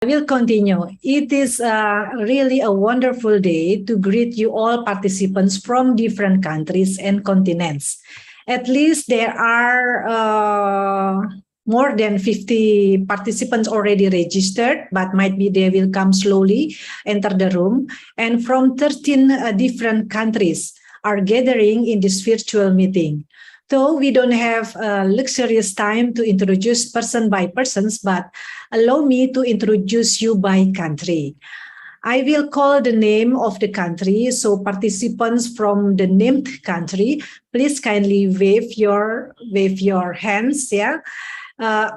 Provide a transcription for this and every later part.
will continue. It is really a wonderful day to greet you all participants from different countries and continents. At least there are more than 50 participants already registered, but might be they will come slowly, enter the room. And from 13 different countries are gathering in this virtual meeting. So we don't have luxurious time to introduce person by persons, but allow me to introduce you by country. I will call the name of the country, so participants from the named country, please kindly wave your hands, yeah,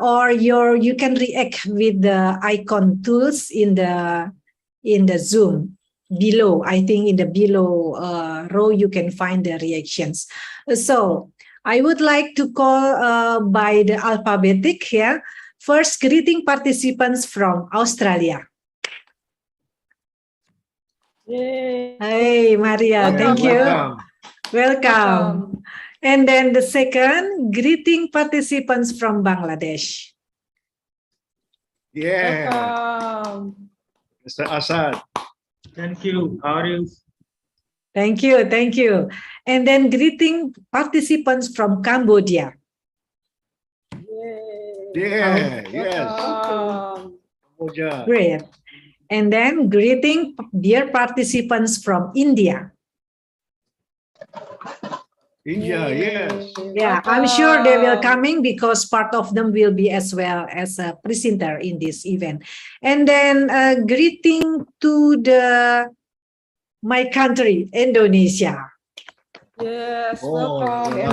or you can react with the icon tools in the Zoom below. I think in the below row you can find the reactions. So I would like to call by the alphabetic here. First, greeting participants from Australia. Yay. Hey, Maria, thank you. Welcome. And then the second, greeting participants from Bangladesh. Yeah, Welcome. Mr. Assad. Thank you. How are you? Thank you, thank you. And then greeting participants from Cambodia. Yay. Yeah, yes. Welcome. Cambodia. Great. And then greeting dear participants from India. India, yes. Yeah, I'm sure they will coming because part of them will be as well as a presenter in this event. And then greeting to my country, Indonesia. Yes, Oh, welcome a lot of them.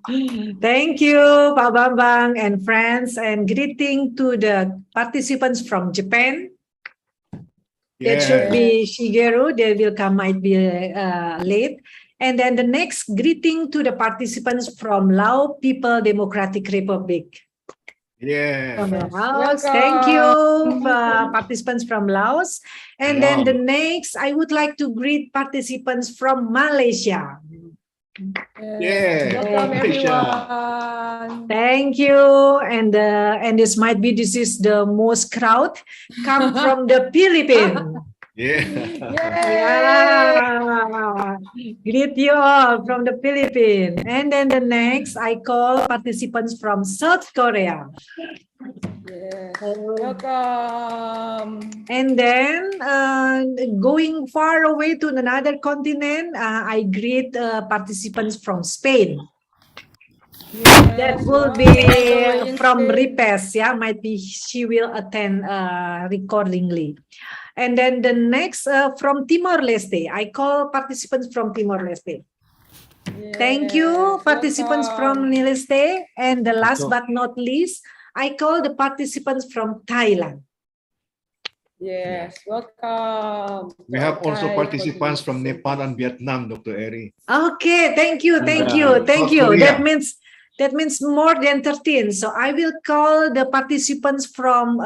everyone. Thank you, Pak Bambang and friends, and greeting to the participants from Japan. That should Yeah. be Shigeru. They will come, might be late. And then the next greeting to the participants from Lao People Democratic Republic. Yeah. From Yes, Laos. welcome. Thank you, participants from Laos. And then the next, I would like to greet participants from Malaysia. Yeah. Welcome Malaysia. everyone. Thank you. And this might be, this is the most crowd come from the Philippines. Yeah. Yay. Yeah. Greet you all from the Philippines. And then the next, I call participants from South Korea. Yes. Welcome. And then going far away to another continent, I greet participants from Spain. That Yes, will welcome, be everyone in from Spain. Ripes, yeah, might be she will attend recordingly. And then the next from Timor-Leste, I call participants from Timor-Leste. Thank you, Yes, participants from welcome. Timor-Leste. And the last but not least, I call the participants from Thailand. Yes, welcome. We have also participants from Nepal and Vietnam, Dr. Eri. Okay, thank you, thank And, you, thank South you. Korea. That means more than 13. So I will call the participants from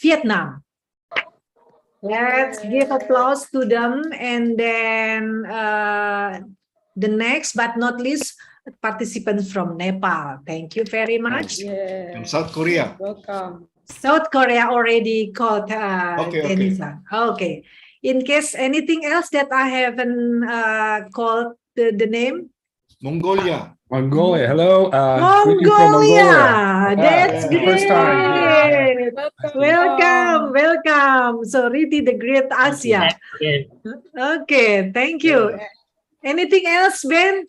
Vietnam. Let's give applause to them. And then the next but not least, participants from Nepal. Thank you very much. Yes. And South Korea. Welcome. South Korea already called Okay. Denisa. Okay. In case anything else that I haven't called the name. Mongolia. Mongolia, hello. Greeting from Mongolia. That's Yeah. great. First time here. Welcome, welcome. So really the great Asia. Okay, thank you. Yeah. Anything else, Ben?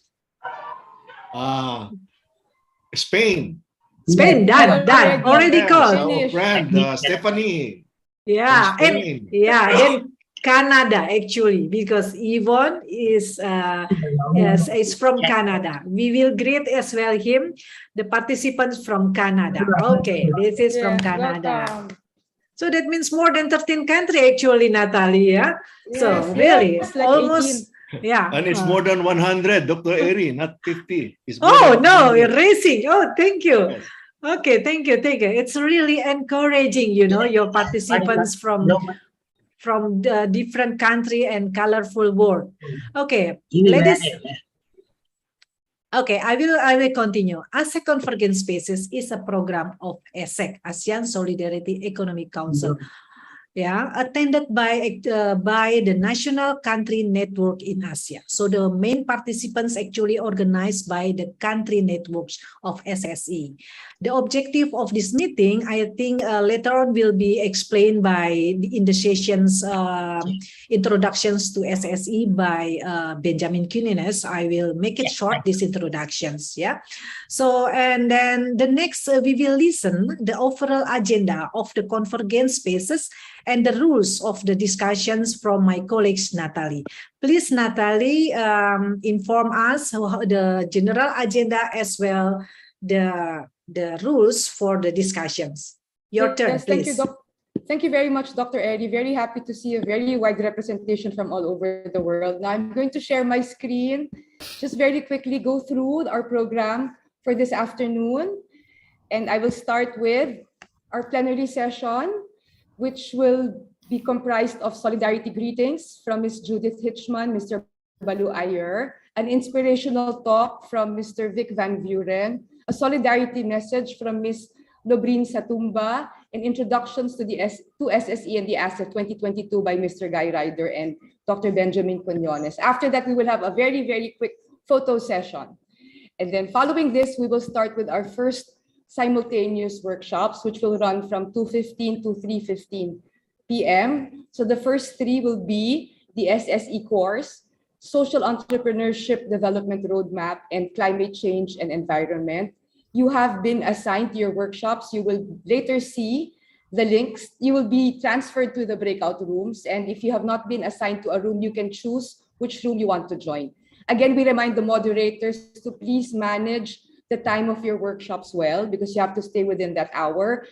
Spain. Spain, done. Already Yes, called. our friend Stephanie. Yeah, from and Spain. yeah, then Canada actually, because Yvonne is yes, is from Canada. We will greet as well him, the participants from Canada. Okay, this is from Yes, Canada. welcome. So that means more than 13 countries actually, Natalie. Yeah. So really, yes, like almost. Yeah. And it's more than 100, Dr. Eri, not 50. It's more Oh than no, 100. you're racing. Oh, thank you. Yes. Okay, thank you, thank you. It's really encouraging, you know, your participants from the different country and colorful world. Okay, ladies. Okay, I will continue. ASEC Convergence Spaces is a program of ASEC, ASEAN Solidarity Economic Council. Yeah, attended by the National Country Network in Asia. So the main participants actually organized by the country networks of SSE. The objective of this meeting, I think later on will be explained in the sessions introductions to SSE by Benjamin Cunines. I will make it short, these introductions. Yeah. So, and then the next we will listen the overall agenda of the convergence spaces and the rules of the discussions from my colleagues, Natalie. Please, Natalie, inform us the general agenda as well the rules for the discussions. Your turn, please. Thank you very much, Dr. Eddie. Very happy to see a very wide representation from all over the world. Now I'm going to share my screen, just very quickly go through our program for this afternoon. And I will start with our plenary session, which will be comprised of solidarity greetings from Ms. Judith Hitchman, Mr. Balu Ayer, an inspirational talk from Mr. Vic Van Vuren, a solidarity message from Ms. Lobrin Satumba, and introductions to SSE and the ASEC 2022 by Mr. Guy Ryder and Dr. Benjamin Quinones. After that, we will have a very, very quick photo session. And then following this, we will start with our first simultaneous workshops, which will run from 2:15 to 3:15 p.m. So the first three will be the SSE course, Social Entrepreneurship Development Roadmap, and Climate Change and Environment. You have been assigned to your workshops. You will later see the links. You will be transferred to the breakout rooms. And if you have not been assigned to a room, you can choose which room you want to join. Again, we remind the moderators to please manage the time of your workshops well, because you have to stay within that hour.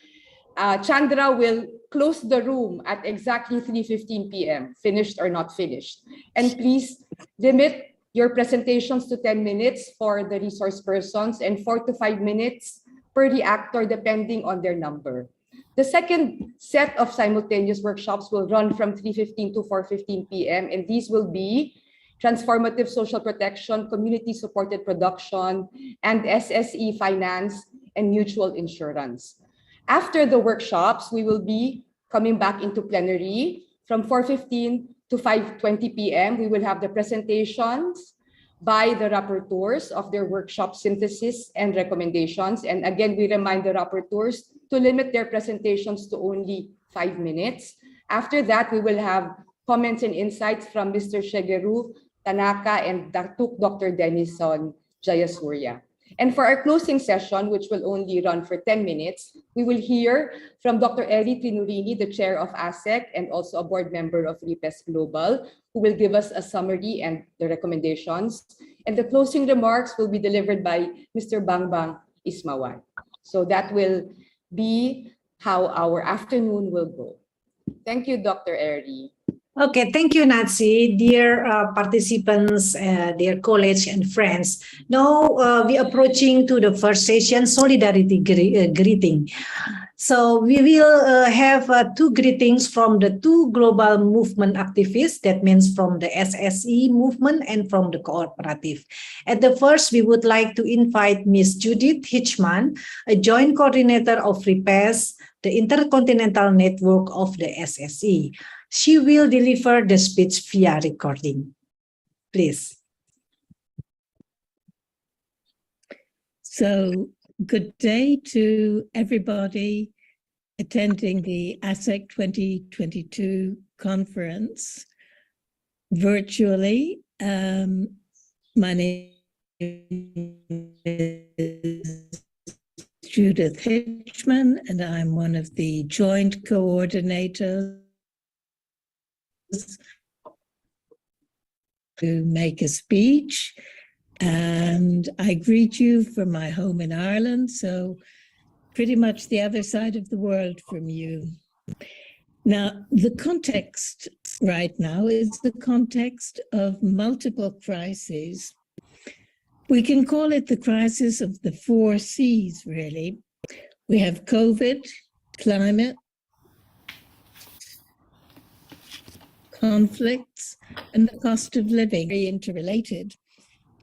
Chandra will close the room at exactly 3:15 p.m., finished or not finished. And please limit your presentations to 10 minutes for the resource persons and 4 to 5 minutes per reactor, depending on their number. The second set of simultaneous workshops will run from 3:15 to 4:15 p.m. and these will be Transformative Social Protection, Community-Supported Production, and SSE Finance and Mutual Insurance. After the workshops, we will be coming back into plenary from 4:15 to 5:20 p.m. We will have the presentations by the rapporteurs of their workshop synthesis and recommendations. And again, we remind the rapporteurs to limit their presentations to only 5 minutes. After that, we will have comments and insights from Mr. Shigeru Tanaka and Dr. Denison Jayasurya. And for our closing session, which will only run for 10 minutes, we will hear from Dr. Eri Trinurini, the chair of ASEC and also a board member of RIPES Global, who will give us a summary and the recommendations. And the closing remarks will be delivered by Mr. Bangbang Ismawan. So that will be how our afternoon will go. Thank you, Dr. Eri. Okay, thank you, Natsi. Dear participants, dear colleagues and friends. Now we are approaching to the first session, Solidarity Greeting. So we will have two greetings from the two global movement activists, that means from the SSE movement and from the cooperative. At the first, we would like to invite Ms. Judith Hitchman, a joint coordinator of RIPES, the Intercontinental Network of the SSE. She will deliver the speech via recording. Please. So, good day to everybody attending the ASEC 2022 conference virtually. My name is Judith Hitchman, and I'm one of the joint coordinators to make a speech, and I greet you from my home in Ireland, so pretty much the other side of the world from you. Now, the context right now is the context of multiple crises. We can call it the crisis of the 4 C's, really. We have COVID, climate, conflicts, and the cost of living, very interrelated.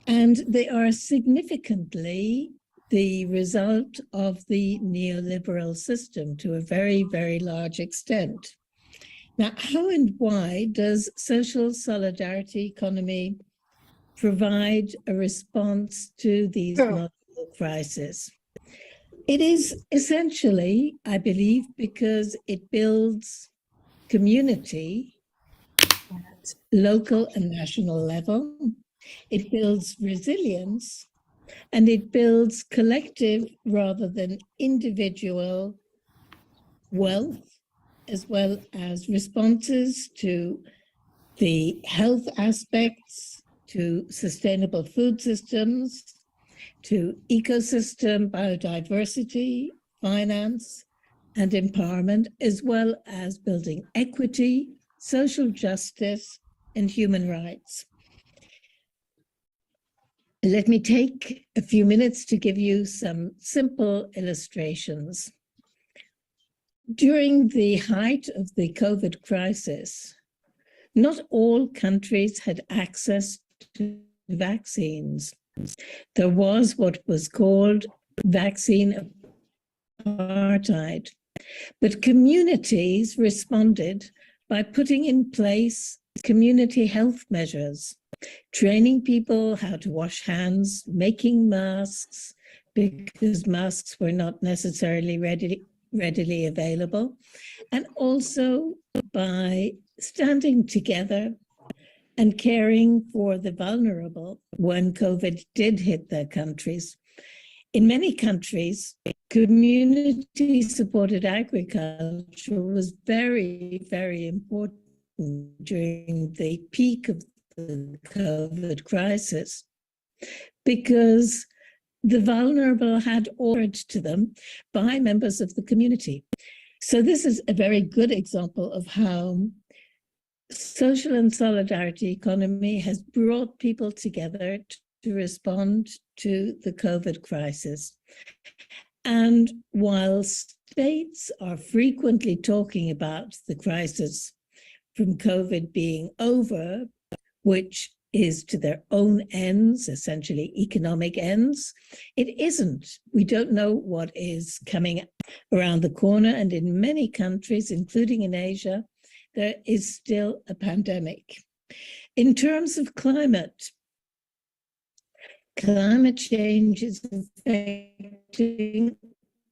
And they are significantly the result of the neoliberal system to a very, very large extent. Now, how and why does social solidarity economy provide a response to these multiple crises? It is essentially, I believe, because it builds community at local and national level. It builds resilience, and it builds collective rather than individual wealth, as well as responses to the health aspects, to sustainable food systems, to ecosystem, biodiversity, finance, and empowerment, as well as building equity, social justice, and human rights. Let me take a few minutes to give you some simple illustrations. During the height of the COVID crisis, not all countries had access to vaccines. There was what was called vaccine apartheid, but communities responded by putting in place community health measures, training people how to wash hands, making masks, because masks were not necessarily readily available, and also by standing together and caring for the vulnerable when COVID did hit their countries. In many countries, community-supported agriculture was very, very important during the peak of the COVID crisis, because the vulnerable had offered to them by members of the community. So this is a very good example of how social and solidarity economy has brought people together to respond to the COVID crisis. And while states are frequently talking about the crisis from COVID being over, which is to their own ends, essentially economic ends, it isn't. We don't know what is coming around the corner. And in many countries, including in Asia, there is still a pandemic. In terms of climate change is affecting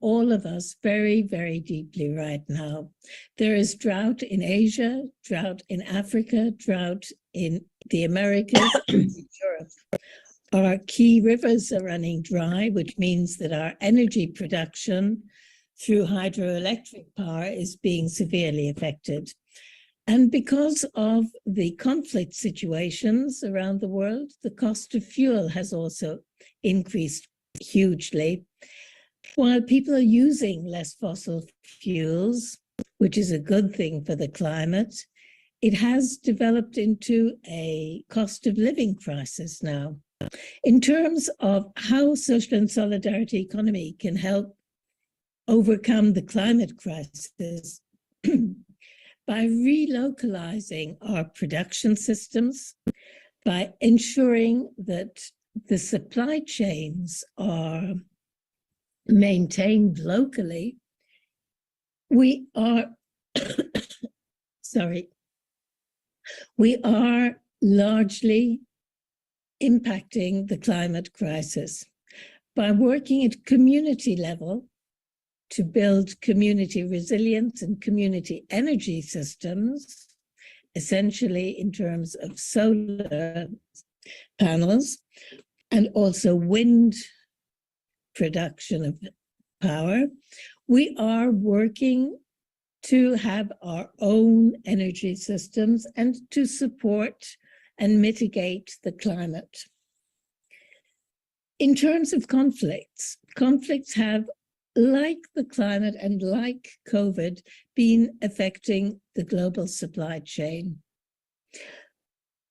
all of us very, very deeply right now. There is drought in Asia, drought in Africa, drought in the Americas, and in Europe. Our key rivers are running dry, which means that our energy production through hydroelectric power is being severely affected. And because of the conflict situations around the world, the cost of fuel has also increased hugely. While people are using less fossil fuels, which is a good thing for the climate, it has developed into a cost of living crisis now. In terms of how social and solidarity economy can help overcome the climate crisis, by relocalizing our production systems, by ensuring that the supply chains are maintained locally, we are, we are largely impacting the climate crisis. By working at community level to build community resilience and community energy systems, essentially in terms of solar panels and also wind production of power, we are working to have our own energy systems and to support and mitigate the climate. In terms of conflicts, conflicts have, like the climate and like COVID, been affecting the global supply chain.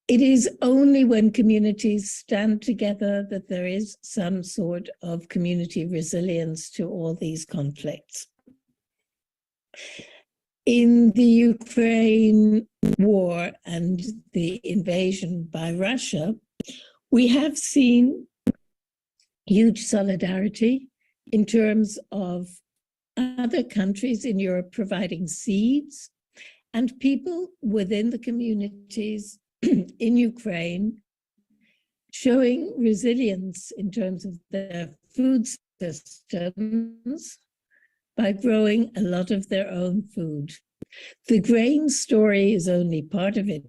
It is only when communities stand together that there is some sort of community resilience to all these conflicts. In the Ukraine war and the invasion by Russia, We have seen huge solidarity in terms of other countries in Europe providing seeds, and people within the communities in Ukraine showing resilience in terms of their food systems by growing a lot of their own food. The grain story is only part of it,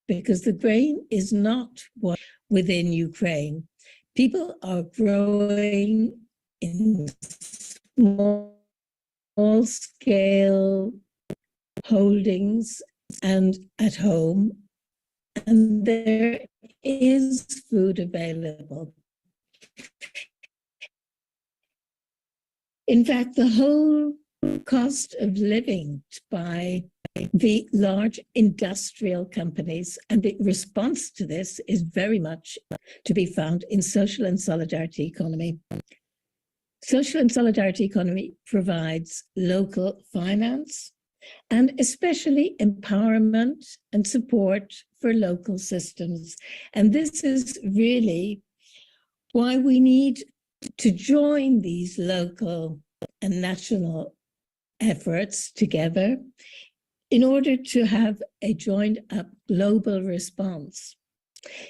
because the grain is not what within Ukraine. People are growing in small scale holdings and at home, and there is food available. In fact, the whole cost of living by the large industrial companies, and the response to this is very much to be found in social and solidarity economy. Social and solidarity economy provides local finance and especially empowerment and support for local systems. And this is really why we need to join these local and national efforts together in order to have a joined up global response.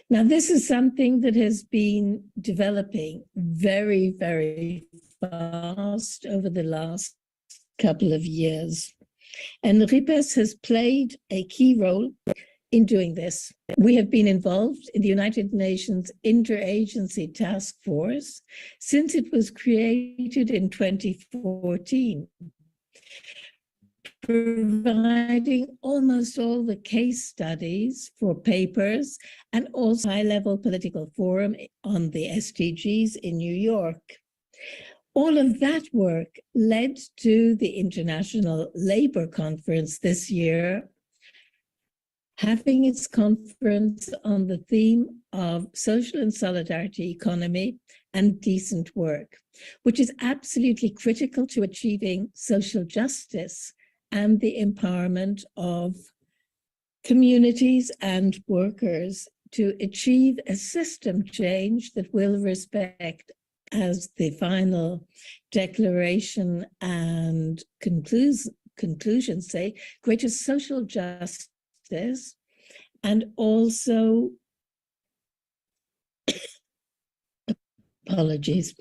Now, this is something that has been developing very, very fast over the last couple of years. And RIPES has played a key role in doing this. We have been involved in the United Nations Interagency Task Force since it was created in 2014, providing almost all the case studies for papers and also high-level political forum on the SDGs in New York. All of that work led to the International Labour Conference this year, having its conference on the theme of social and solidarity economy and decent work, which is absolutely critical to achieving social justice and the empowerment of communities and workers to achieve a system change that will respect, as the final declaration and conclusions say, greater social justice, and also, apologies,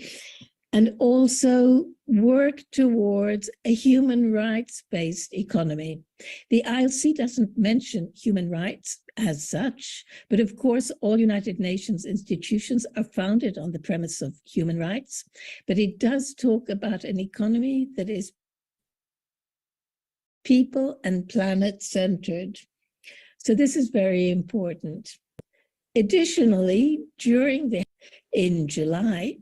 and also work towards a human rights-based economy. The ILC doesn't mention human rights as such, but of course, all United Nations institutions are founded on the premise of human rights, but it does talk about an economy that is people and planet-centered. So this is very important. Additionally, in July,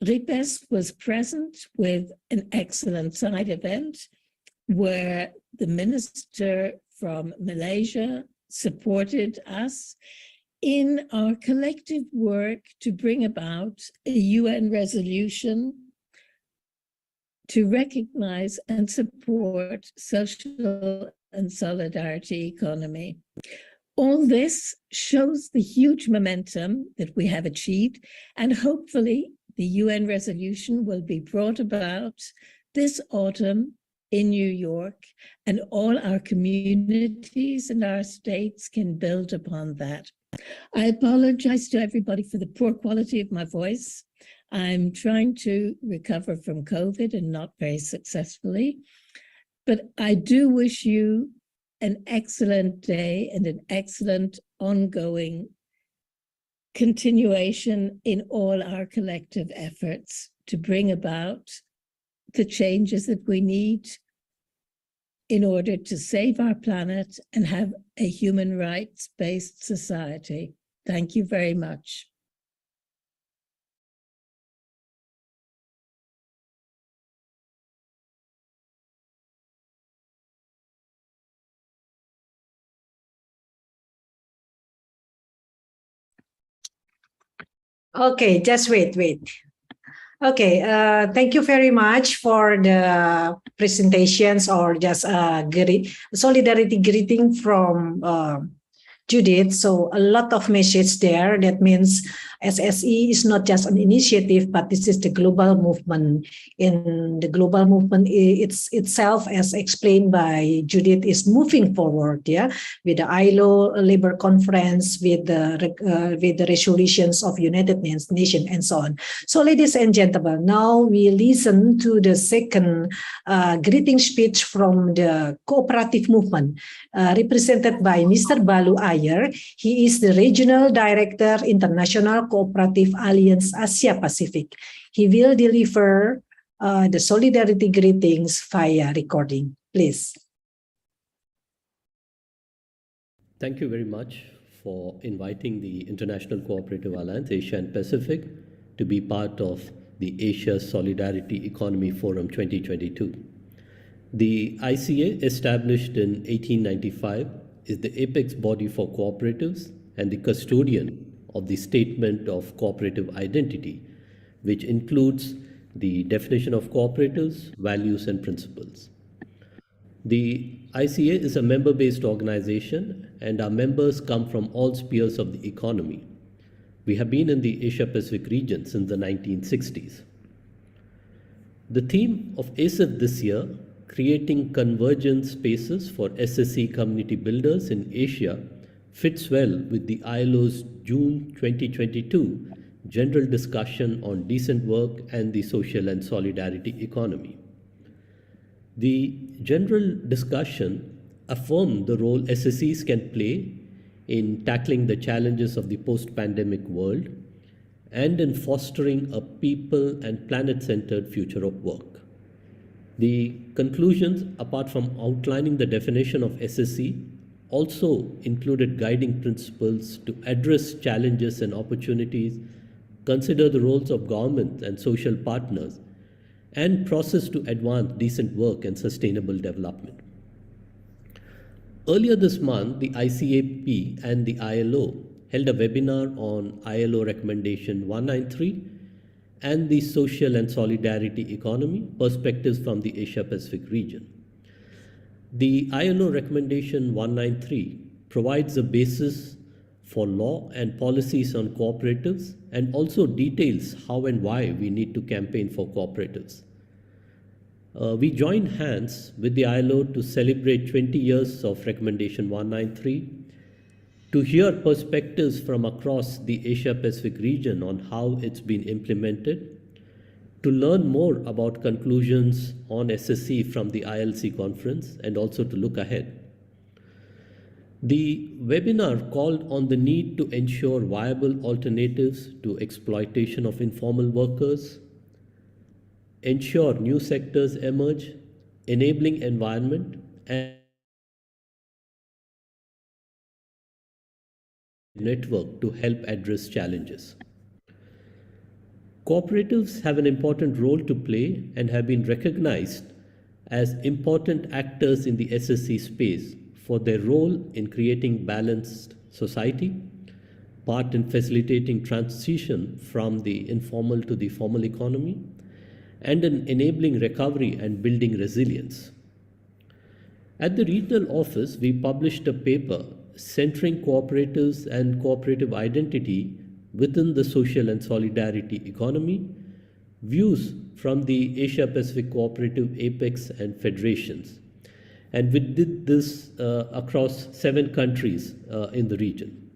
RIPES was present with an excellent side event where the minister from Malaysia supported us in our collective work to bring about a UN resolution to recognize and support social and solidarity economy. All this shows the huge momentum that we have achieved, and hopefully the UN resolution will be brought about this autumn in New York, and all our communities and our states can build upon that. I apologize to everybody for the poor quality of my voice. I'm trying to recover from COVID and not very successfully, but I do wish you an excellent day and an excellent ongoing continuation in all our collective efforts to bring about the changes that we need in order to save our planet and have a human rights-based society. Thank you very much. Okay, just wait. Okay, thank you very much for the presentations, or just solidarity greeting from Judith. So a lot of message there. That means SSE is not just an initiative, but this is the global movement. In the global movement itself, as explained by Judith, is moving forward, yeah, with the ILO Labor Conference, with the resolutions of United Nations, and so on. So, ladies and gentlemen, now we listen to the second greeting speech from the cooperative movement, represented by Mr. Balu Ayer. He is the Regional Director, International Cooperative Alliance Asia Pacific. He will deliver the solidarity greetings via recording. Please. Thank you very much for inviting the International Cooperative Alliance Asia and Pacific to be part of the Asia Solidarity Economy Forum 2022. The ICA, established in 1895, is the apex body for cooperatives and the custodian of the Statement of Cooperative Identity, which includes the definition of cooperatives, values, and principles. The ICA is a member-based organization, and our members come from all spheres of the economy. We have been in the Asia-Pacific region since the 1960s. The theme of ASEP this year, creating convergence spaces for SSE community builders in Asia, fits well with the ILO's June 2022 general discussion on decent work and the social and solidarity economy. The general discussion affirmed the role SSEs can play in tackling the challenges of the post-pandemic world and in fostering a people and planet-centered future of work. The conclusions, apart from outlining the definition of SSE, also included guiding principles to address challenges and opportunities, consider the roles of government and social partners, and process to advance decent work and sustainable development. Earlier this month, the ICAP and the ILO held a webinar on ILO Recommendation 193 and the Social and Solidarity Economy, Perspectives from the Asia-Pacific region. The ILO Recommendation 193 provides a basis for law and policies on cooperatives and also details how and why we need to campaign for cooperatives. We joined hands with the ILO to celebrate 20 years of Recommendation 193, to hear perspectives from across the Asia-Pacific region on how it's been implemented, to learn more about conclusions on SSE from the ILC conference, and also to look ahead. The webinar called on the need to ensure viable alternatives to exploitation of informal workers, ensure new sectors emerge, enabling environment, and network to help address challenges. Cooperatives have an important role to play and have been recognized as important actors in the SSE space for their role in creating balanced society, part in facilitating transition from the informal to the formal economy, and in enabling recovery and building resilience. At the regional office, we published a paper centering cooperatives and cooperative identity within the social and solidarity economy, views from the Asia-Pacific Cooperative Apex and Federations. And we did this across 7 countries in the region.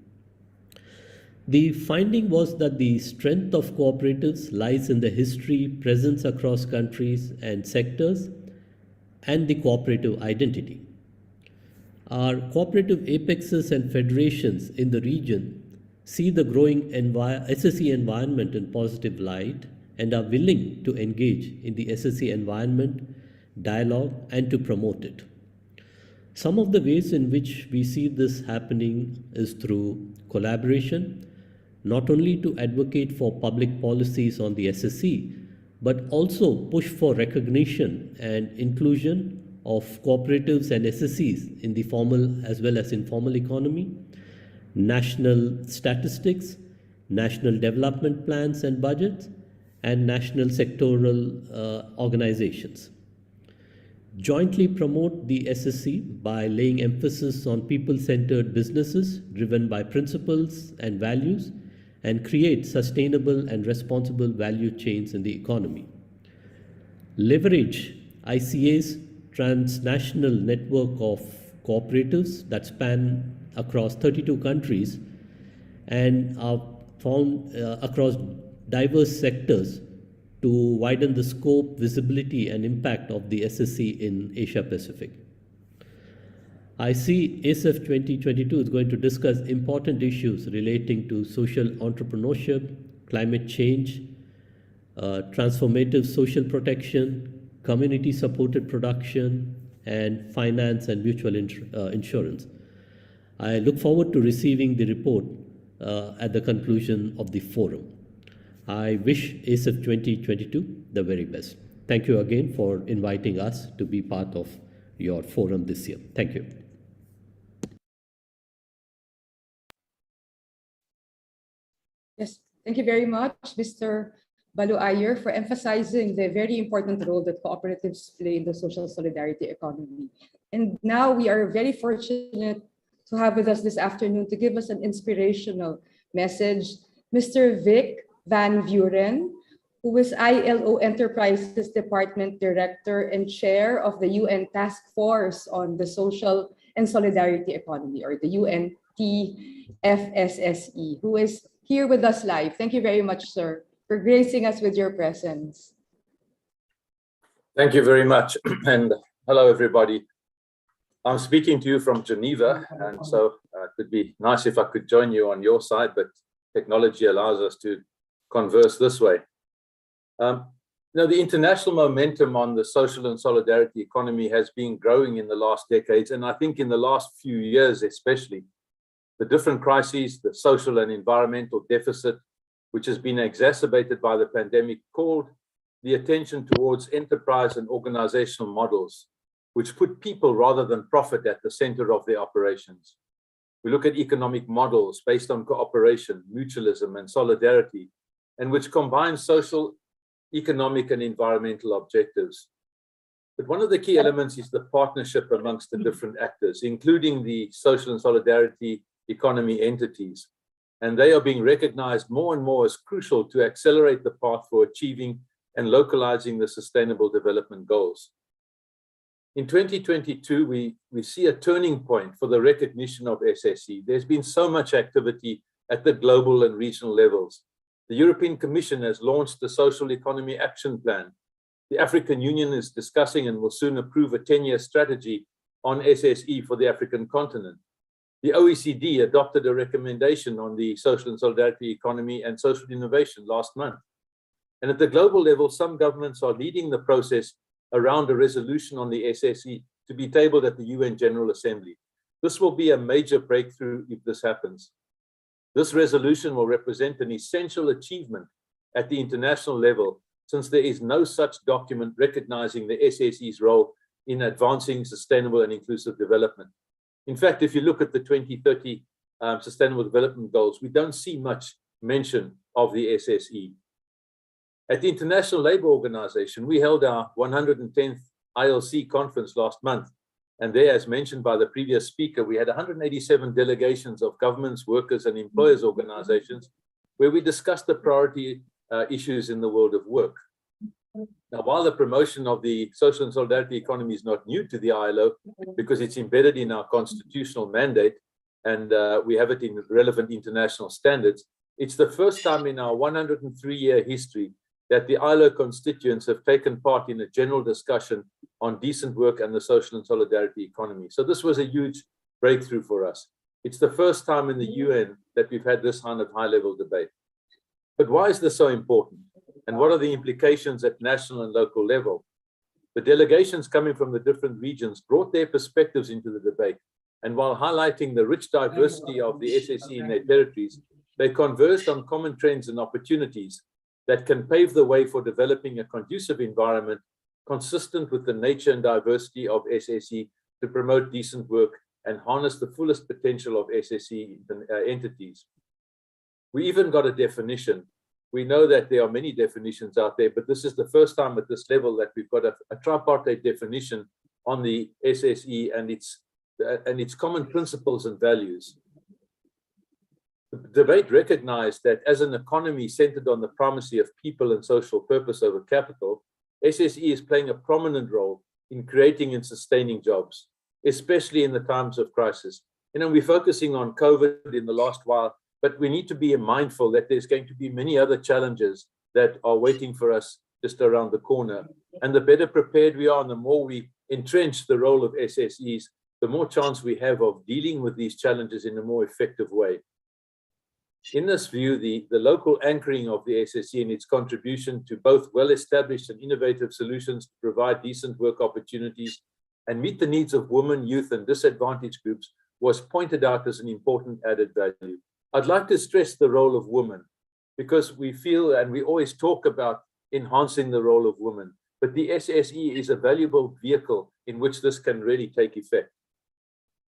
The finding was that the strength of cooperatives lies in the history, presence across countries and sectors, and the cooperative identity. Our cooperative apexes and federations in the region see the growing SSE environment in positive light and are willing to engage in the SSE environment, dialogue, and to promote it. Some of the ways in which we see this happening is through collaboration, not only to advocate for public policies on the SSE, but also push for recognition and inclusion of cooperatives and SSEs in the formal as well as informal economy, national statistics, national development plans and budgets, and national sectoral organizations. jointly promote the SSC by laying emphasis on people-centered businesses driven by principles and values, and create sustainable and responsible value chains in the economy. Leverage ICA's transnational network of cooperatives that span across 32 countries and are found across diverse sectors to widen the scope, visibility, and impact of the SSC in Asia Pacific. I see ASEF 2022 is going to discuss important issues relating to social entrepreneurship, climate change, transformative social protection, community-supported production, and finance and mutual insurance. I look forward to receiving the report at the conclusion of the forum. I wish ASEF 2022 the very best. Thank you again for inviting us to be part of your forum this year. Thank you. Yes, thank you very much, Mr. Balu Ayer, for emphasizing the very important role that cooperatives play in the social solidarity economy. And now we are very fortunate to have with us this afternoon to give us an inspirational message, Mr. Vic Van Vuren, who is ILO Enterprises Department Director and Chair of the UN Task Force on the Social and Solidarity Economy, or the UNTFSSE, who is here with us live. Thank you very much, sir, for gracing us with your presence. Thank you very much. And hello, everybody. I'm speaking to you from Geneva, and so it would be nice if I could join you on your side, but technology allows us to converse this way. The international momentum on the social and solidarity economy has been growing in the last decades, and I think in the last few years especially. The different crises, the social and environmental deficit, which has been exacerbated by the pandemic, called the attention towards enterprise and organizational models, which put people rather than profit at the center of their operations. We look at economic models based on cooperation, mutualism, and solidarity, and which combine social, economic, and environmental objectives. But one of the key elements is the partnership amongst the different actors, including the social and solidarity economy entities. And they are being recognized more and more as crucial to accelerate the path for achieving and localizing the Sustainable Development Goals. In 2022, we see a turning point for the recognition of SSE. There's been so much activity at the global and regional levels. The European Commission has launched the Social Economy Action Plan. The African Union is discussing and will soon approve a 10-year strategy on SSE for the African continent. The OECD adopted a recommendation on the social and solidarity economy and social innovation last month. And at the global level, some governments are leading the process around a resolution on the SSE to be tabled at the UN General Assembly. This will be a major breakthrough if this happens. This resolution will represent an essential achievement at the international level, since there is no such document recognizing the SSE's role in advancing sustainable and inclusive development. In fact, if you look at the 2030 Sustainable Development Goals, we don't see much mention of the SSE. At the International Labour Organization, we held our 110th ILC conference last month. And there, as mentioned by the previous speaker, we had 187 delegations of governments, workers, and employers organizations, where we discussed the priority issues in the world of work. Now, while the promotion of the social and solidarity economy is not new to the ILO, because it's embedded in our constitutional mandate and we have it in relevant international standards, it's the first time in our 103-year history that the ILO constituents have taken part in a general discussion on decent work and the social and solidarity economy. So this was a huge breakthrough for us. It's the first time in the UN that we've had this kind of high-level debate. But why is this so important? And what are the implications at national and local level? The delegations coming from the different regions brought their perspectives into the debate. And while highlighting the rich diversity of the SSE in their territories, they conversed on common trends and opportunities that can pave the way for developing a conducive environment consistent with the nature and diversity of SSE to promote decent work and harness the fullest potential of SSE entities. We even got a definition. We know that there are many definitions out there, but this is the first time at this level that we've got a tripartite definition on the SSE and its common principles and values. The debate recognized that as an economy centered on the primacy of people and social purpose over capital, SSE is playing a prominent role in creating and sustaining jobs, especially in the times of crisis. We're focusing on COVID in the last while, but we need to be mindful that there's going to be many other challenges that are waiting for us just around the corner. And the better prepared we are, and the more we entrench the role of SSEs, the more chance we have of dealing with these challenges in a more effective way. In this view, the local anchoring of the SSE and its contribution to both well-established and innovative solutions to provide decent work opportunities and meet the needs of women, youth, and disadvantaged groups was pointed out as an important added value. I'd like to stress the role of women, because we feel and we always talk about enhancing the role of women, but the SSE is a valuable vehicle in which this can really take effect.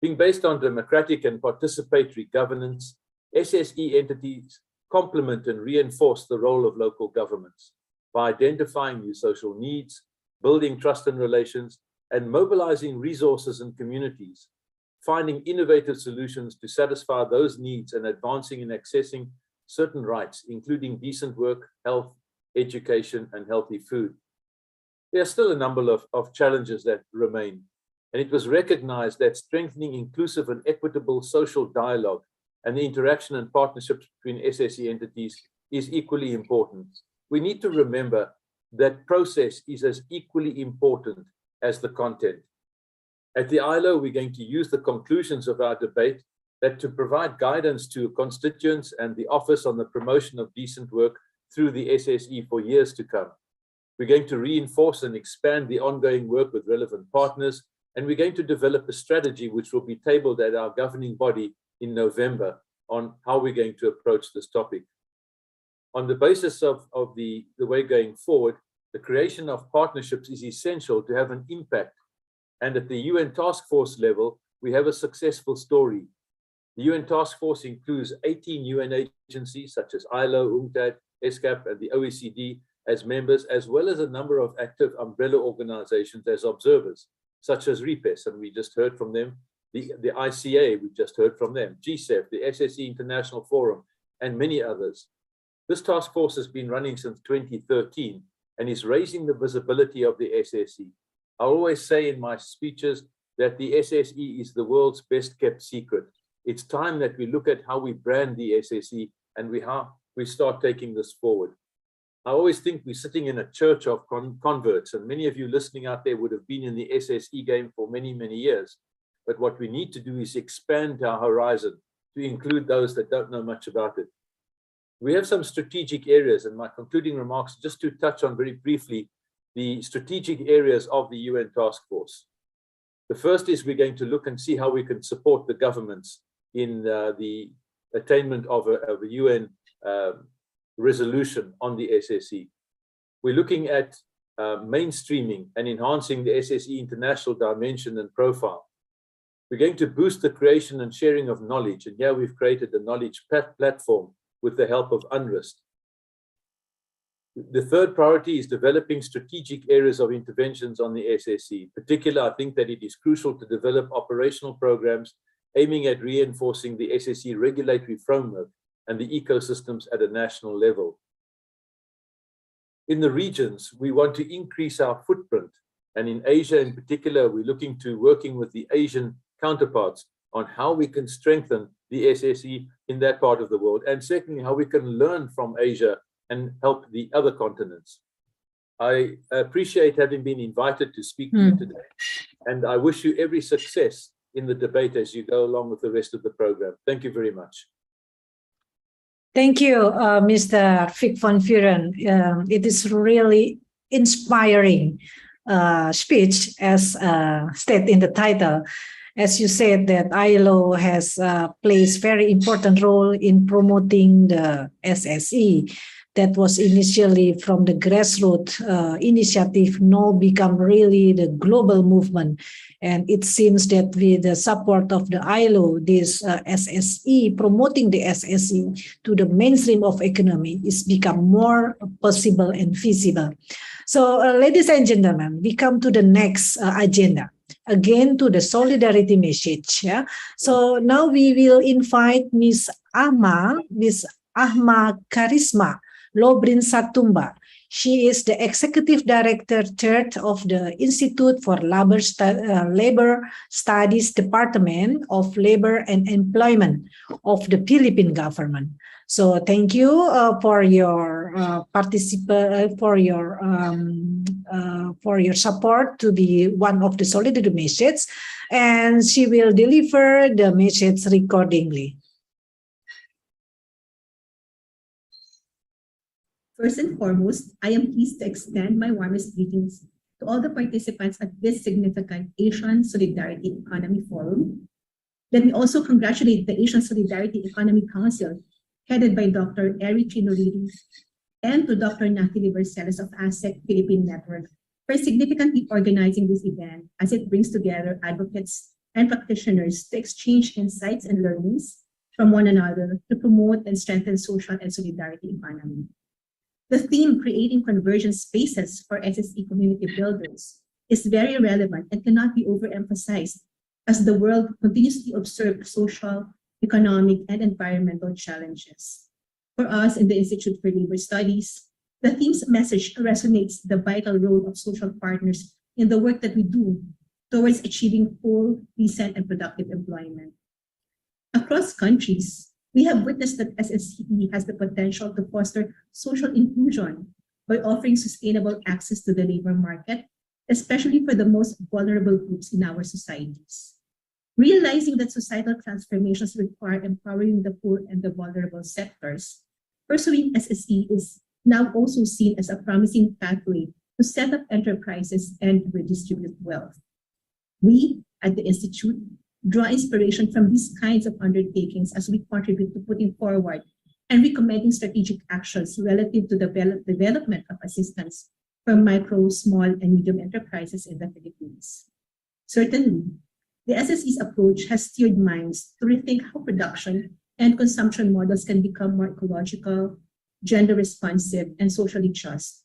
Being based on democratic and participatory governance, SSE entities complement and reinforce the role of local governments by identifying new social needs, building trust and relations, and mobilizing resources and communities, finding innovative solutions to satisfy those needs and advancing and accessing certain rights, including decent work, health, education, and healthy food. There are still a number of challenges that remain, and it was recognized that strengthening inclusive and equitable social dialogue and the interaction and partnerships between SSE entities is equally important. We need to remember that process is as equally important as the content. At the ILO, we're going to use the conclusions of our debate that to provide guidance to constituents and the Office on the Promotion of Decent Work through the SSE for years to come. We're going to reinforce and expand the ongoing work with relevant partners, and we're going to develop a strategy which will be tabled at our governing body in November on how we're going to approach this topic. On the basis of the way going forward, the creation of partnerships is essential to have an impact. And at the UN Task Force level, we have a successful story. The UN Task Force includes 18 UN agencies such as ILO, UNCTAD, ESCAP, and the OECD as members, as well as a number of active umbrella organizations as observers, such as REPES, and we just heard from them, the ICA, we just heard from them, GCEF, the SSE International Forum, and many others. This task force has been running since 2013 and is raising the visibility of the SSE. I always say in my speeches that the SSE is the world's best kept secret. It's time that we look at how we brand the SSE and how we start taking this forward. I always think we're sitting in a church of converts, and many of you listening out there would have been in the SSE game for many, many years. But what we need to do is expand our horizon to include those that don't know much about it. We have some strategic areas, and my concluding remarks, just to touch on very briefly, the strategic areas of the UN Task Force. The first is we're going to look and see how we can support the governments in the attainment of a UN resolution on the SSE. We're looking at mainstreaming and enhancing the SSE international dimension and profile. We're going to boost the creation and sharing of knowledge, and here we've created the knowledge platform with the help of UNRIST. The third priority is developing strategic areas of interventions on the SSE. In particular, I think that it is crucial to develop operational programs aiming at reinforcing the SSE regulatory framework and the ecosystems at a national level. In the regions, we want to increase our footprint, and in Asia in particular, we're looking to working with the Asian counterparts on how we can strengthen the SSE in that part of the world, and secondly, how we can learn from Asia and help the other continents. I appreciate having been invited to speak to you today, and I wish you every success in the debate as you go along with the rest of the program. Thank you very much. Thank you, Mr. Fick van Vuren. It is really inspiring speech, as stated in the title. As you said, that ILO has plays very important role in promoting the SSE. That was initially from the grassroots initiative, now become really the global movement. And it seems that with the support of the ILO, this SSE, promoting the SSE to the mainstream of economy is become more possible and feasible. So ladies and gentlemen, we come to the next agenda. again to the solidarity message. Yeah. So now we will invite Miss Ahma Karisma Lobrin Satumba. She is the Executive Director Third of the Institute for Labor Studies Department of Labor and Employment of the Philippine government. So thank you for your for your support to be one of the solidarity message, and she will deliver the message accordingly. First and foremost, I am pleased to extend my warmest greetings to all the participants at this significant Asian Solidarity Economy Forum. Let me also congratulate the Asian Solidarity Economy Council, headed by Dr. Eri Chinoriri, and to Dr. Nathalie Barcelos of ASEC Philippine Network for significantly organizing this event as it brings together advocates and practitioners to exchange insights and learnings from one another to promote and strengthen social and solidarity economy. The theme, creating convergence spaces for SSE community builders, is very relevant and cannot be overemphasized as the world continues to observe social, economic, and environmental challenges. For us in the Institute for Labor Studies, the theme's message resonates the vital role of social partners in the work that we do towards achieving full, decent, and productive employment. Across countries, we have witnessed that SSE has the potential to foster social inclusion by offering sustainable access to the labor market, especially for the most vulnerable groups in our societies. Realizing that societal transformations require empowering the poor and the vulnerable sectors, pursuing SSE is now also seen as a promising pathway to set up enterprises and redistribute wealth. We, at the Institute, draw inspiration from these kinds of undertakings as we contribute to putting forward and recommending strategic actions relative to the development of assistance for micro, small, and medium enterprises in the Philippines. Certainly, the SSE's approach has steered minds to rethink how production and consumption models can become more ecological, gender responsive, and socially just.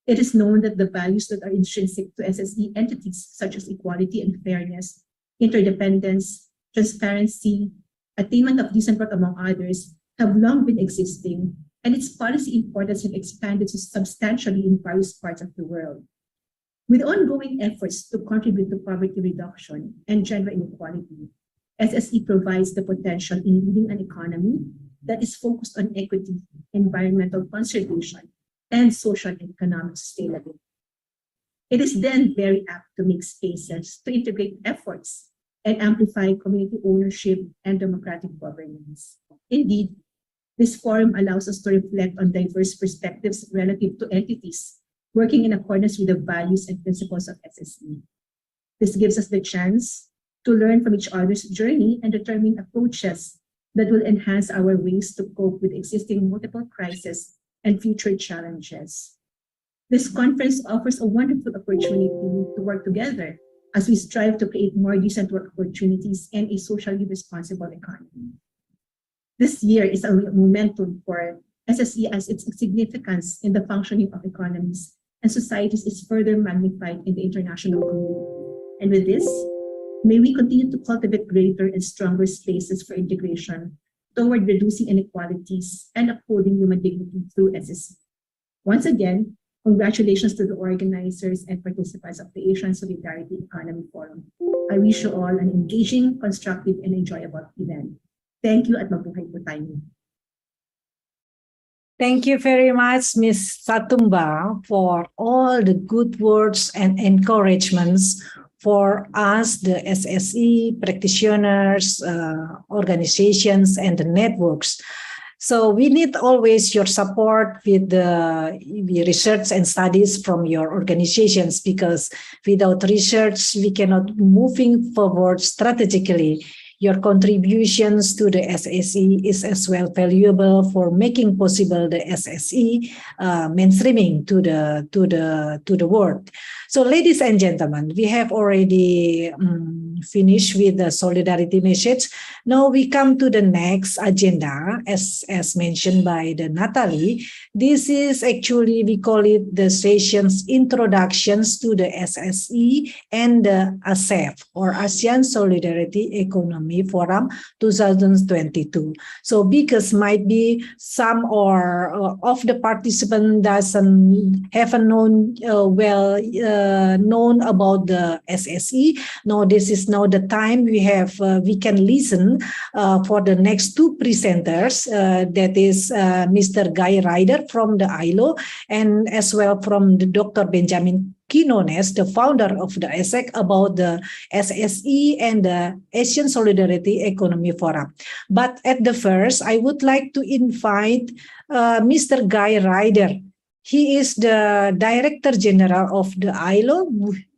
It is known that the values that are intrinsic to SSE entities, such as equality and fairness, interdependence, transparency, attainment of decent work, among others, have long been existing, and its policy importance have expanded substantially in various parts of the world. With ongoing efforts to contribute to poverty reduction and gender inequality, SSE provides the potential in leading an economy that is focused on equity, environmental conservation, and social and economic sustainability. It is then very apt to make spaces to integrate efforts and amplify community ownership and democratic governance. Indeed, this forum allows us to reflect on diverse perspectives relative to entities working in accordance with the values and principles of SSE. This gives us the chance to learn from each other's journey and determine approaches that will enhance our ways to cope with existing multiple crises and future challenges. This conference offers a wonderful opportunity to work together as we strive to create more decent work opportunities and a socially responsible economy. This year is a momentum for SSE as its significance in the functioning of economies and societies is further magnified in the international community. And with this, may we continue to cultivate greater and stronger spaces for integration toward reducing inequalities and upholding human dignity through SSE. Once again, congratulations to the organizers and participants of the Asian Solidarity Economy Forum. I wish you all an engaging, constructive, and enjoyable event. Thank you at mabuhay po tayo. Thank you very much, Ms. Satumba, for all the good words and encouragements for us, the SSE practitioners, organizations, and the networks. So we need always your support with the research and studies from your organizations, because without research, we cannot moving forward strategically. Your contributions to the SSE is as well valuable for making possible the SSE mainstreaming to the world. So, ladies and gentlemen, we have already finished with the solidarity message. Now we come to the next agenda, as mentioned by the Natalie. This is actually, we call it the session's introductions to the SSE and the ASEF, or ASEAN Solidarity Economy Forum 2022. So because might be some or of the participant haven't known known about the SSE. Now this is now the time we can listen for the next two presenters, that is Mr. Guy Ryder from the ILO, and as well from the Dr. Benjamin Quinones, the founder of the ASEC, about the SSE and the Asian Solidarity Economy Forum. But at the first, I would like to invite Mr. Guy Ryder. He is the Director General of the ILO,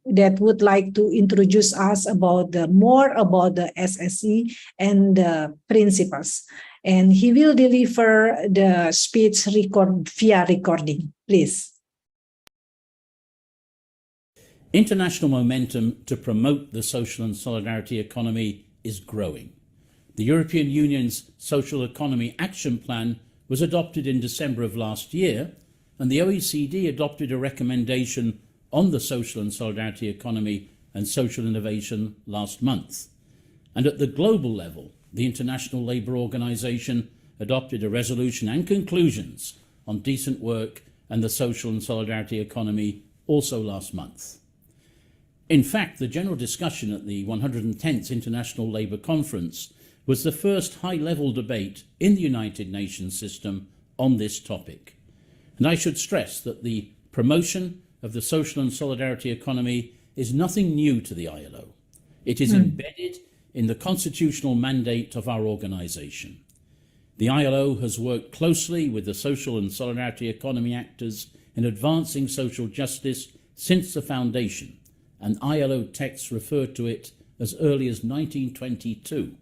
that would like to introduce us more about the SSE and the principles. And he will deliver the speech via recording. Please. International momentum to promote the social and solidarity economy is growing. The European Union's Social Economy Action Plan was adopted in December of last year, and the OECD adopted a recommendation on the social and solidarity economy and social innovation last month. And at the global level, the International Labour Organization adopted a resolution and conclusions on decent work and the social and solidarity economy also last month. In fact, the general discussion at the 110th International Labour Conference was the first high-level debate in the United Nations system on this topic. And I should stress that the promotion of the social and solidarity economy is nothing new to the ILO. It is embedded in the constitutional mandate of our organization. The ILO has worked closely with the social and solidarity economy actors in advancing social justice since the foundation, and ILO texts refer to it as early as 1922.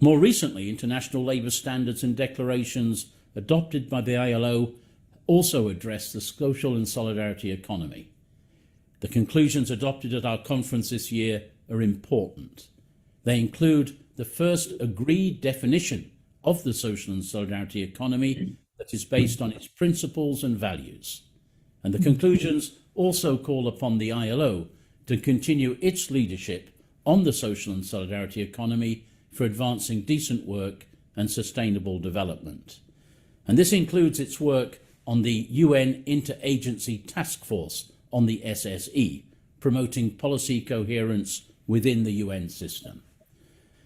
More recently, international labour standards and declarations adopted by the ILO also address the social and solidarity economy. The conclusions adopted at our conference this year are important. They include the first agreed definition of the social and solidarity economy that is based on its principles and values. And the conclusions also call upon the ILO to continue its leadership on the social and solidarity economy for advancing decent work and sustainable development. And this includes its work on the UN Interagency Task Force on the SSE, promoting policy coherence within the UN system.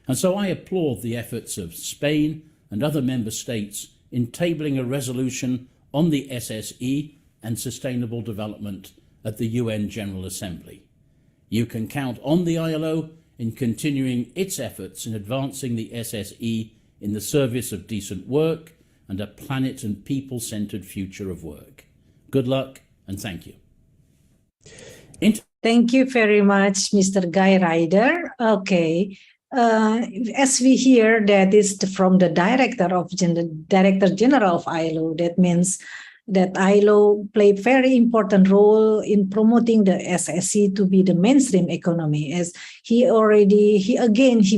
And so I applaud the efforts of Spain and other member states in tabling a resolution on the SSE and sustainable development at the UN General Assembly. You can count on the ILO in continuing its efforts in advancing the SSE in the service of decent work and a planet and people-centered future of work. Good luck and thank you. Thank you very much, Mr. Guy Ryder. Okay. As we hear, that is from the Director General of ILO. That means that ILO played very important role in promoting the SSE to be the mainstream economy. As he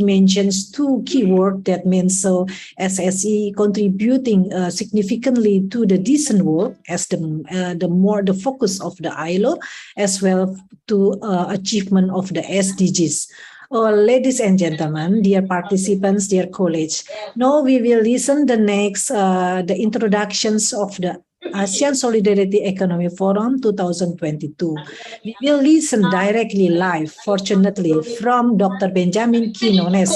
mentions two keywords, that means so SSE contributing significantly to the decent work as the focus of the ILO, as well to achievement of the SDGs. Ladies and gentlemen, dear participants, dear colleagues, now we will listen the next, the introductions of the ASEAN Solidarity Economy Forum 2022. We will listen directly live, fortunately, from Dr. Benjamin Quinones.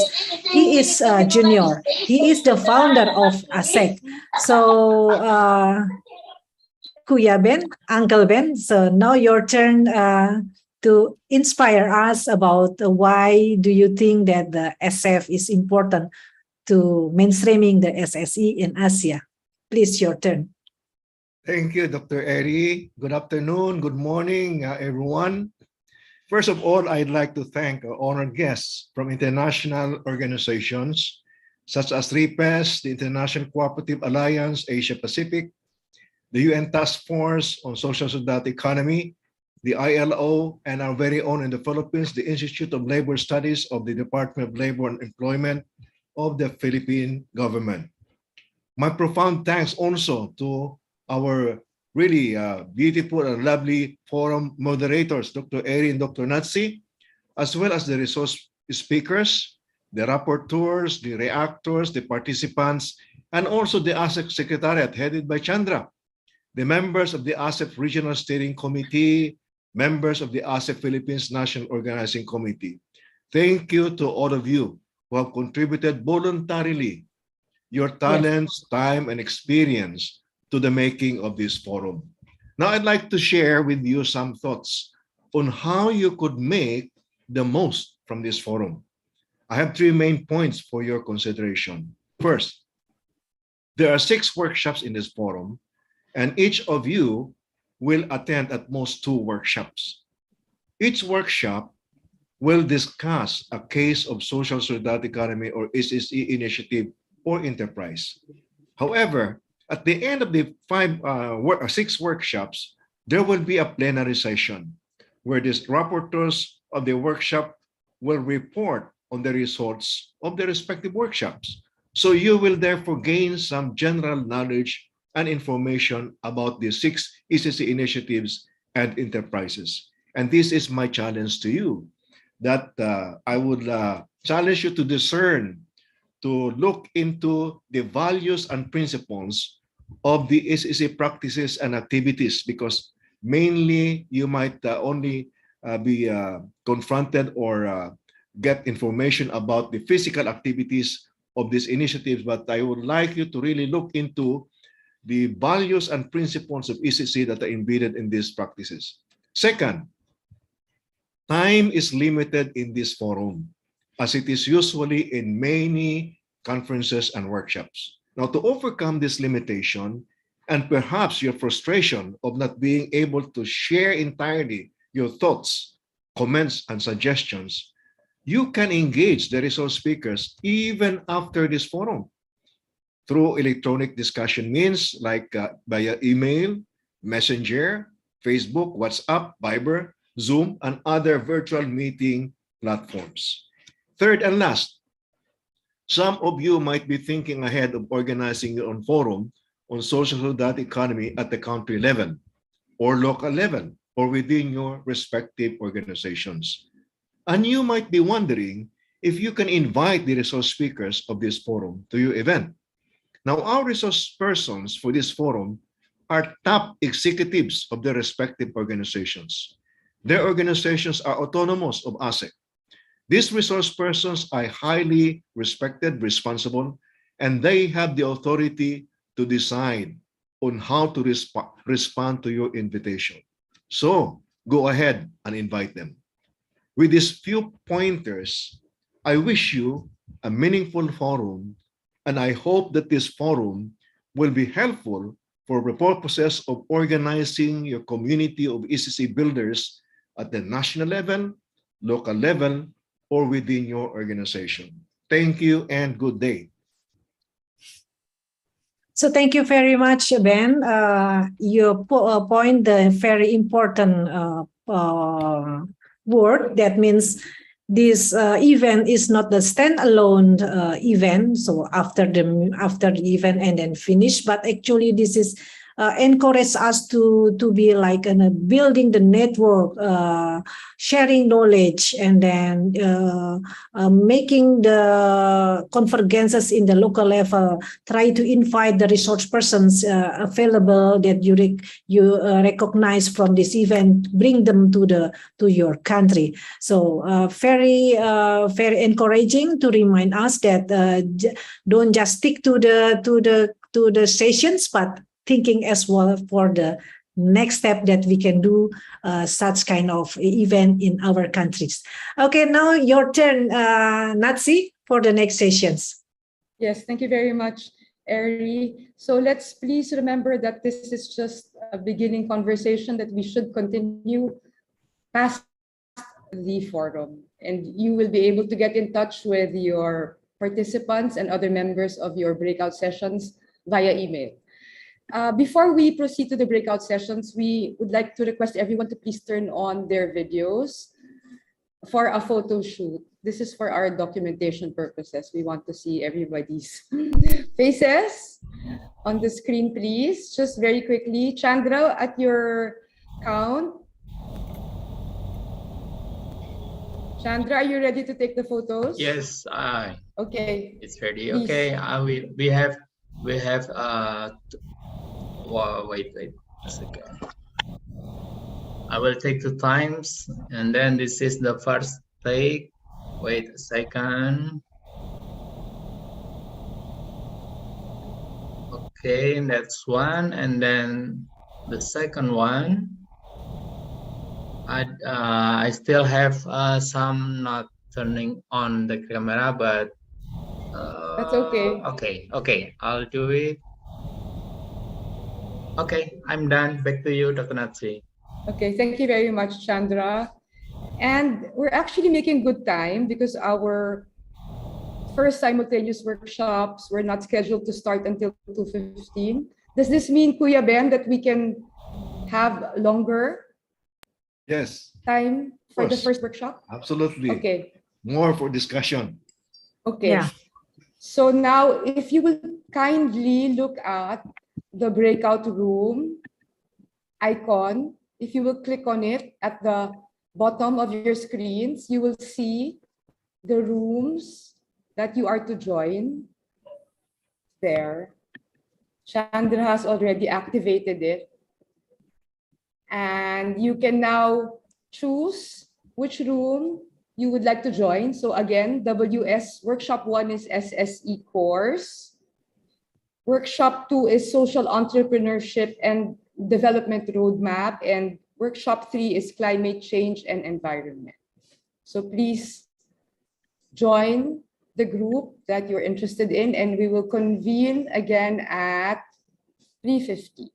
He is junior. He is the founder of ASEC. So, Kuya Ben, Uncle Ben, so now your turn to inspire us about why do you think that the SF is important to mainstreaming the SSE in Asia. Please, your turn. Thank you, Dr. Eri. Good afternoon, good morning, everyone. First of all, I'd like to thank our honored guests from international organizations such as RIPES, the International Cooperative Alliance Asia Pacific, the UN Task Force on Social Solidarity Economy, the ILO, and our very own in the Philippines, the Institute of Labor Studies of the Department of Labor and Employment of the Philippine government. My profound thanks also to our really beautiful and lovely forum moderators, Dr. Eri and Dr. Natsi, as well as the resource speakers, the rapporteurs, the reactors, the participants, and also the ASEP Secretariat headed by Chandra, the members of the ASEP Regional Steering Committee, members of the ASEP Philippines National Organizing Committee. Thank you to all of you who have contributed voluntarily your talents, time, and experience to the making of this forum. Now, I'd like to share with you some thoughts on how you could make the most from this forum. I have 3 main points for your consideration. First, there are 6 workshops in this forum, and each of you will attend at most 2 workshops. Each workshop will discuss a case of social solidarity economy or SSE initiative or enterprise. However, at the end of the 6 workshops, there will be a plenary session where the rapporteurs of the workshop will report on the results of the respective workshops. So you will therefore gain some general knowledge and information about the 6 ECC initiatives and enterprises. And this is my challenge to you, that I would challenge you to discern, to look into the values and principles of the SEC practices and activities, because mainly you might only be confronted or get information about the physical activities of these initiatives, but I would like you to really look into the values and principles of ECC that are embedded in these practices. Second, time is limited in this forum, as it is usually in many conferences and workshops. Now, to overcome this limitation and perhaps your frustration of not being able to share entirely your thoughts, comments, and suggestions, you can engage the resource speakers even after this forum through electronic discussion means like via email, Messenger, Facebook, WhatsApp, Viber, Zoom, and other virtual meeting platforms. Third and last, some of you might be thinking ahead of organizing your own forum on social solidarity economy at the country level or local level or within your respective organizations. And you might be wondering if you can invite the resource speakers of this forum to your event. Now, our resource persons for this forum are top executives of their respective organizations. Their organizations are autonomous of ASEC. These resource persons are highly respected, responsible, and they have the authority to decide on how to respond to your invitation. So go ahead and invite them. With these few pointers, I wish you a meaningful forum, and I hope that this forum will be helpful for the purposes of organizing your community of ECC builders at the national level, local level, or within your organization. Thank you and good day. So thank you very much, Ben. You point the very important word. That means this event is not the standalone event. So after the event and then finish, but actually this is encourage us to be like building the network, sharing knowledge, and then making the convergences in the local level. Try to invite the resource persons available that you recognize from this event. Bring them to your country. So very encouraging to remind us that don't just stick to the sessions, but thinking as well for the next step that we can do such kind of event in our countries. Okay, now your turn, Natsi, for the next sessions. Yes, thank you very much, Eri. So let's please remember that this is just a beginning conversation that we should continue past the forum. And you will be able to get in touch with your participants and other members of your breakout sessions via email. Before we proceed to the breakout sessions, we would like to request everyone to please turn on their videos for a photo shoot. This is for our documentation purposes. We want to see everybody's faces on the screen, please. Just very quickly, Chandra, at your count. Chandra, are you ready to take the photos? Yes, Okay. it's ready. Please. Okay, we have wait a second. I will take 2 times, and then this is the first take. Wait a second. Okay, that's one, and then the second one. I still have some not turning on the camera, but That's okay. Okay, I'll do it. Okay, I'm done. Back to you, Dr. Natsi. Okay, thank you very much, Chandra. And we're actually making good time because our first simultaneous workshops were not scheduled to start until 2:15. Does this mean, Kuya Ben, that we can have longer Yes, time for the course. first workshop? absolutely. Okay. More for discussion. Okay. Yeah. So now, if you will kindly look at the breakout room icon, if you will click on it at the bottom of your screens, you will see the rooms that you are to join there. Chandra has already activated it. And you can now choose which room you would like to join. So again, WS Workshop 1 is SSE course. Workshop 2 is Social Entrepreneurship and Development Roadmap. And Workshop 3 is Climate Change and Environment. So please join the group that you're interested in, and we will convene again at 3:50.